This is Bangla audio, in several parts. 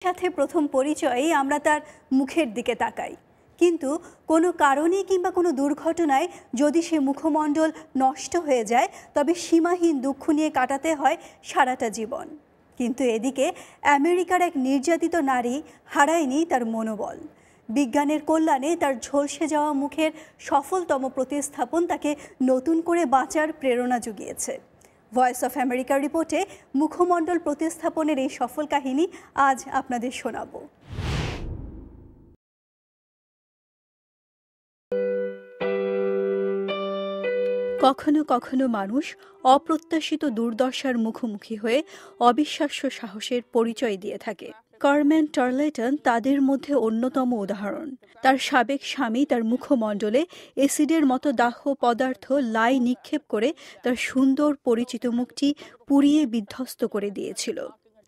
সাথে প্রথম পরিচয়েই আমরা তার মুখের দিকে তাকাই, কিন্তু কোনো কারণে কিংবা কোনো দুর্ঘটনায় যদি সে মুখমণ্ডল নষ্ট হয়ে যায় তবে সীমাহীন দুঃখ নিয়ে কাটাতে হয় সারাটা জীবন। কিন্তু এদিকে আমেরিকার এক নির্যাতিত নারী হারায়নি তার মনোবল। বিজ্ঞানের কল্যাণে তার ঝলসে যাওয়া মুখের সফলতম প্রতিস্থাপন তাকে নতুন করে বাঁচার প্রেরণা জুগিয়েছে। ভয়েস অফ আমেরিকার রিপোর্টে মুখমণ্ডল প্রতিস্থাপনের এই সফল কাহিনী আজ আপনাদের শোনাব। কখনো কখনো মানুষ অপ্রত্যাশিত দুর্দশার মুখোমুখি হয়ে অবিশ্বাস্য সাহসের পরিচয় দিয়ে থাকে। কারমেন টার্লেটন তাদের মধ্যে অন্যতম উদাহরণ। তার সাবেক স্বামী তার মুখমণ্ডলে অ্যাসিডের মতো দাহ্য পদার্থ লাই নিক্ষেপ করে তার সুন্দর পরিচিত মুখটি পুড়িয়ে বিধ্বস্ত করে দিয়েছিল।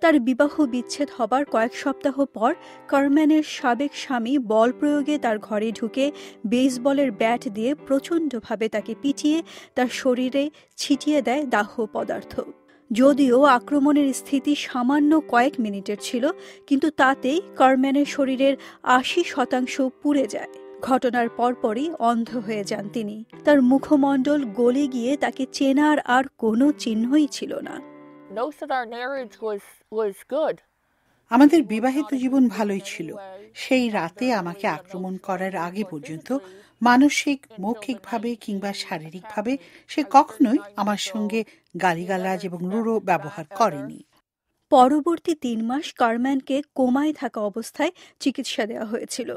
তার বিবাহ বিচ্ছেদ হবার কয়েক সপ্তাহ পর কারম্যানের সাবেক স্বামী বল প্রয়োগে তার ঘরে ঢুকে বেসবলের ব্যাট দিয়ে প্রচণ্ডভাবে তাকে পিটিয়ে তার শরীরে ছিটিয়ে দেয় দাহ্য পদার্থ। যদিও আক্রমণের স্থিতি সামান্য কয়েক মিনিটের ছিল, কিন্তু তাতেই কারম্যানের শরীরের ৮০% পুড়ে যায়। ঘটনার পরপরই অন্ধ হয়ে যান তিনি। তার মুখমণ্ডল গলে গিয়ে তাকে চেনার আর কোনো চিহ্নই ছিল না। আমাদের বিবাহিত জীবন ভালোই ছিল। সেই রাতে আমাকে আক্রমণ করার আগে পর্যন্ত মানসিক, মৌখিকভাবে কিংবা শারীরিকভাবে সে কখনোই আমার সঙ্গে গালিগালাজ এবং রূঢ় ব্যবহার করেনি। পরবর্তী ৩ মাস কারম্যানকে কোমায় থাকা অবস্থায় চিকিৎসা দেওয়া হয়েছিল।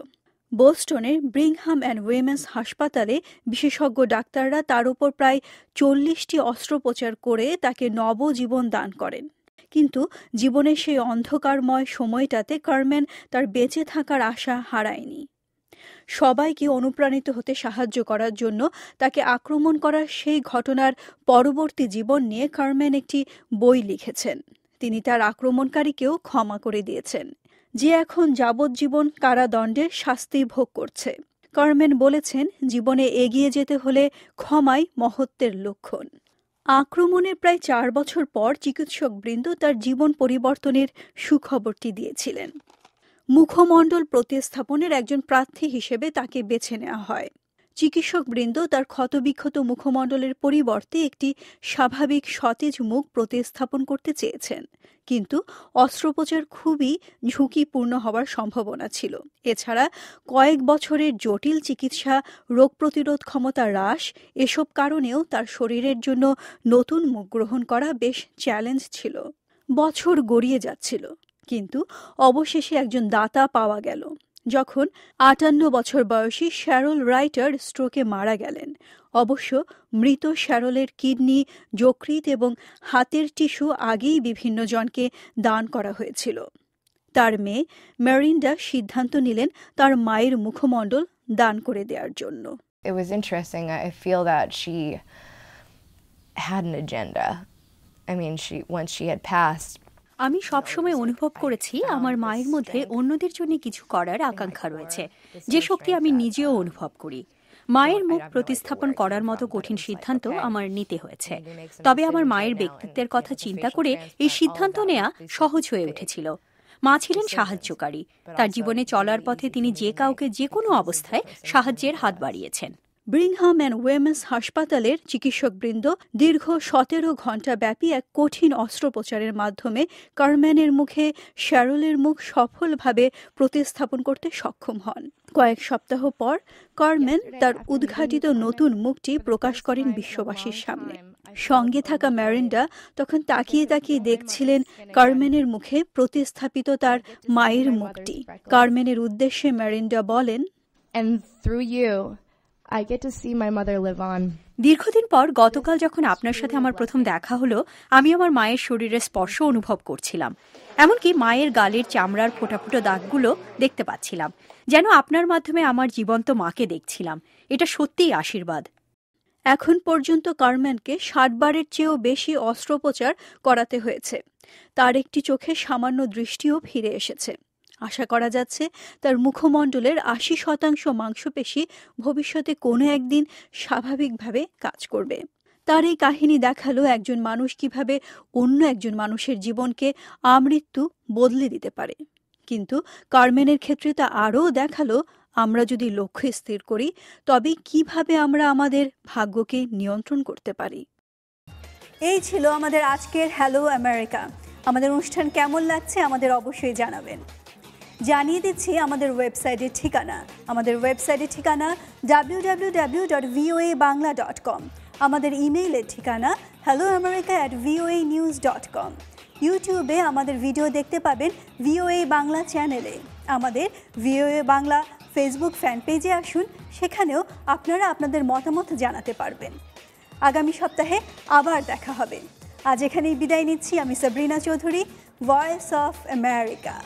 বোস্টনের ব্রিংহাম অ্যান্ড উইমেন্স হাসপাতালে বিশেষজ্ঞ ডাক্তাররা তার উপর প্রায় ৪০টি অস্ত্রোপচার করে তাকে নবজীবন দান করেন। কিন্তু জীবনের সেই অন্ধকারময় সময়টাতে কারম্যান তার বেঁচে থাকার আশা হারায়নি। সবাইকে অনুপ্রাণিত হতে সাহায্য করার জন্য তাকে আক্রমণ করার সেই ঘটনার পরবর্তী জীবন নিয়ে কারম্যান একটি বই লিখেছেন। তিনি তার আক্রমণকারীকেও ক্ষমা করে দিয়েছেন, যে এখন যাবজ্জীবন কারাদণ্ডের শাস্তি ভোগ করছে। কারম্যান বলেছেন, জীবনে এগিয়ে যেতে হলে ক্ষমাই মহত্বের লক্ষণ। আক্রমণের প্রায় ৪ বছর পর চিকিৎসকবৃন্দ তার জীবন পরিবর্তনের সুখবরটি দিয়েছিলেন। মুখমণ্ডল প্রতিস্থাপনের একজন প্রার্থী হিসেবে তাকে বেছে নেওয়া হয়। চিকিৎসকবৃন্দ তার ক্ষতবিক্ষত মুখমণ্ডলের পরিবর্তে একটি স্বাভাবিক সতেজ মুখ প্রতিস্থাপন করতে চেয়েছেন, কিন্তু অস্ত্রোপচার খুবই ঝুঁকিপূর্ণ হওয়ার সম্ভাবনা ছিল। এছাড়া কয়েক বছরের জটিল চিকিৎসা, রোগ প্রতিরোধ ক্ষমতা হ্রাস, এসব কারণেও তার শরীরের জন্য নতুন মুখ গ্রহণ করা বেশ চ্যালেঞ্জ ছিল। বছর গড়িয়ে যাচ্ছিল, কিন্তু অবশেষে একজন দাতা পাওয়া গেল। যখন ৫৮ বছর বয়সী শ্যারল রাইটার স্ট্রোকে মারা গেলেন। অবশ্য মৃত শ্যারলের কিডনি, যকৃৎ এবং হাতের টিস্যু আগেই বিভিন্ন জনকে দান করা হয়েছিল। তার মেয়ে মেরিন্ডা সিদ্ধান্ত নিলেন তার মায়ের মুখমণ্ডল দান করে দেওয়ার জন্য। It was interesting. I feel that she had an agenda. I mean, once she had passed. আমি সবসময় অনুভব করেছি আমার মায়ের মধ্যে অন্যদের জন্য কিছু করার আকাঙ্ক্ষা রয়েছে, যে শক্তি আমি নিজেও অনুভব করি। মায়ের মুখ প্রতিস্থাপন করার মতো কঠিন সিদ্ধান্ত আমার নিতে হয়েছে, তবে আমার মায়ের ব্যক্তিত্বের কথা চিন্তা করে এই সিদ্ধান্ত নেওয়া সহজ হয়ে উঠেছিল। মা ছিলেন সাহায্যকারী। তার জীবনে চলার পথে তিনি যে কাউকে যে কোনো অবস্থায় সাহায্যের হাত বাড়িয়েছেন। ব্রিংহাম অ্যান্ড উইমেন্স হাসপাতালের চিকিৎসকবৃন্দ দীর্ঘ ১৭ ঘণ্টা ব্যাপী এক কঠিন অস্ত্রোপচারের মাধ্যমে কারম্যানের মুখে শ্যারলের মুখ সফলভাবে প্রতিস্থাপন করতে সক্ষম হন। কয়েক সপ্তাহ পর কারম্যান তার উদ্ঘাটিত নতুন মুখটি প্রকাশ করেন বিশ্ববাসীর সামনে। সঙ্গে থাকা মেরিন্ডা তখন তাকিয়ে তাকিয়ে দেখছিলেন কারম্যানের মুখে প্রতিস্থাপিত তার মায়ের মুখটি। কারম্যানের উদ্দেশ্যে মেরিন্ডা বলেন, And through you I get to see my mother live on. দীর্ঘদিন পর গতকাল যখন আপনার সাথে আমার প্রথম দেখা হলো, আমি আমার মায়ের শরীরের স্পর্শ অনুভব করছিলাম। এমনকি মায়ের গালের চামড়ার ফোঁটা ফোঁটা দাগগুলো দেখতে পাচ্ছিলাম, যেন আপনার মাধ্যমে আমার জীবন্ত মাকে দেখছিলাম। এটা সত্যিই আশীর্বাদ। এখন পর্যন্ত কারম্যানকে ৬০ বারের চেয়েও বেশি অস্ত্রোপচার করাতে হয়েছে। তার একটি চোখে সামান্য দৃষ্টিও ফিরে এসেছে। আশা করা যাচ্ছে তার মুখমণ্ডলের ৮০% মাংসপেশি ভবিষ্যতে কোনো একদিন স্বাভাবিকভাবে কাজ করবে। তার এই কাহিনী দেখালো একজন মানুষ কিভাবে অন্য একজন মানুষের জীবনকে আমৃত্যু বদলে দিতে পারে। কিন্তু কারমেনের ক্ষেত্রে তা আরও দেখালো আমরা যদি লক্ষ্য স্থির করি তবে কিভাবে আমরা আমাদের ভাগ্যকে নিয়ন্ত্রণ করতে পারি। এই ছিল আমাদের আজকের হ্যালো আমেরিকা। আমাদের অনুষ্ঠান কেমন লাগছে আমাদের অবশ্যই জানাবেন। জানিয়ে দিচ্ছি আমাদের ওয়েবসাইটের ঠিকানা। আমাদের ওয়েবসাইটের ঠিকানা www.voabangla.com। আমাদের ইমেইলের ঠিকানা helloamerica@voanews.com। ইউটিউবে আমাদের ভিডিও দেখতে পাবেন VOA বাংলা চ্যানেলে। আমাদের VOA বাংলা ফেসবুক ফ্যান পেজে আসুন, সেখানেও আপনারা আপনাদের মতামত জানাতে পারবেন। আগামী সপ্তাহে আবার দেখা হবে। আজ এখানেই বিদায় নিচ্ছি। আমি Sabrina Chowdhury, voice of America.